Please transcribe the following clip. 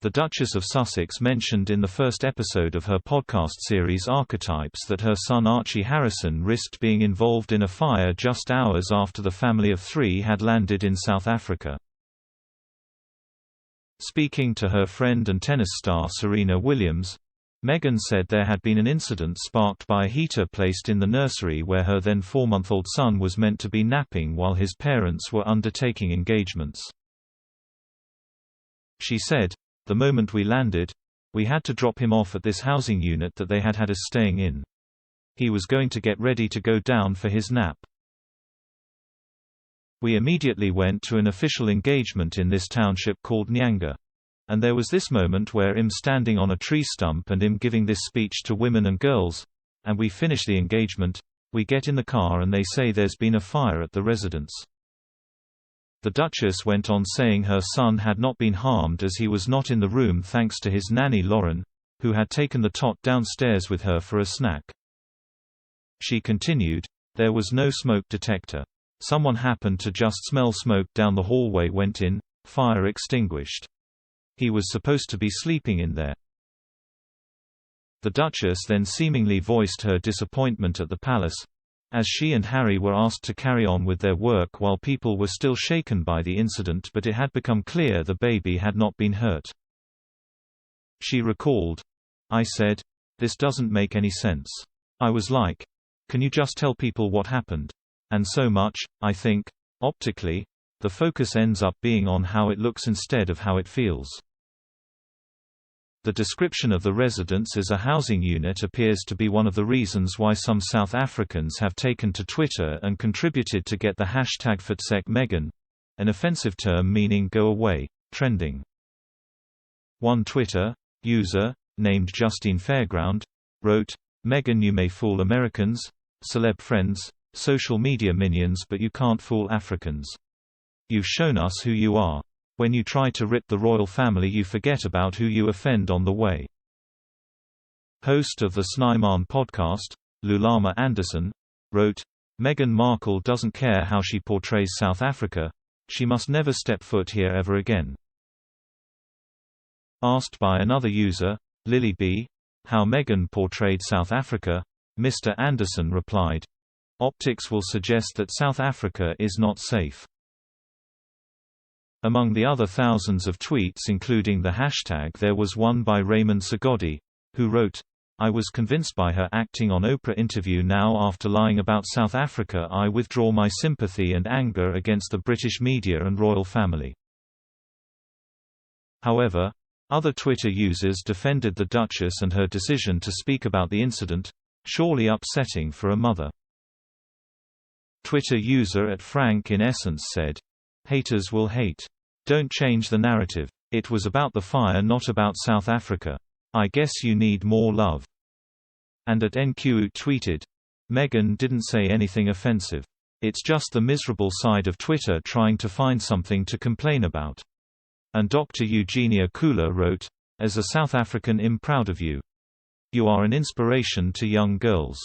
The Duchess of Sussex mentioned in the first episode of her podcast series Archetypes that her son Archie Harrison risked being involved in a fire just hours after the family of 3 had landed in South Africa. Speaking to her friend and tennis star Serena Williams, Meghan said there had been an incident sparked by a heater placed in the nursery where her then 4-month-old son was meant to be napping while his parents were undertaking engagements. She said, "The moment we landed, we had to drop him off at this housing unit that they had us staying in. He was going to get ready to go down for his nap. We immediately went to an official engagement in this township called Nyanga. And there was this moment where I'm standing on a tree stump and I'm giving this speech to women and girls, and we finish the engagement, we get in the car and they say there's been a fire at the residence." The Duchess went on saying her son had not been harmed as he was not in the room thanks to his nanny Lauren, who had taken the tot downstairs with her for a snack. She continued, "There was no smoke detector. Someone happened to just smell smoke down the hallway, went in, fire extinguished. He was supposed to be sleeping in there." The Duchess then seemingly voiced her disappointment at the palace, as she and Harry were asked to carry on with their work while people were still shaken by the incident, but it had become clear the baby had not been hurt. She recalled, "I said, this doesn't make any sense. I was like, can you just tell people what happened? And so much, I think, optically, the focus ends up being on how it looks instead of how it feels." The description of the residence as a housing unit appears to be one of the reasons why some South Africans have taken to Twitter and contributed to get the hashtag #ForSecMeghan, an offensive term meaning "go away," trending. One Twitter user, named Justine Fairground, wrote, "Meghan, you may fool Americans, celeb friends, social media minions, but you can't fool Africans. You've shown us who you are. When you try to rip the royal family, you forget about who you offend on the way." Host of the Snyman podcast, Lulama Anderson, wrote, "Meghan Markle doesn't care how she portrays South Africa. She must never step foot here ever again." Asked by another user, Lily B., how Meghan portrayed South Africa, Mr. Anderson replied, "Optics will suggest that South Africa is not safe." Among the other thousands of tweets including the hashtag, there was one by Raymond Sagodi, who wrote, "I was convinced by her acting on Oprah interview. Now after lying about South Africa, I withdraw my sympathy and anger against the British media and royal family." However, other Twitter users defended the Duchess and her decision to speak about the incident, surely upsetting for a mother. Twitter user @Frank in Essence said, "Haters will hate. Don't change the narrative. It was about the fire, not about South Africa. I guess you need more love." And @NQ tweeted, "Meghan didn't say anything offensive. It's just the miserable side of Twitter trying to find something to complain about." And Dr. Eugenia Kula wrote, "As a South African, I'm proud of you. You are an inspiration to young girls."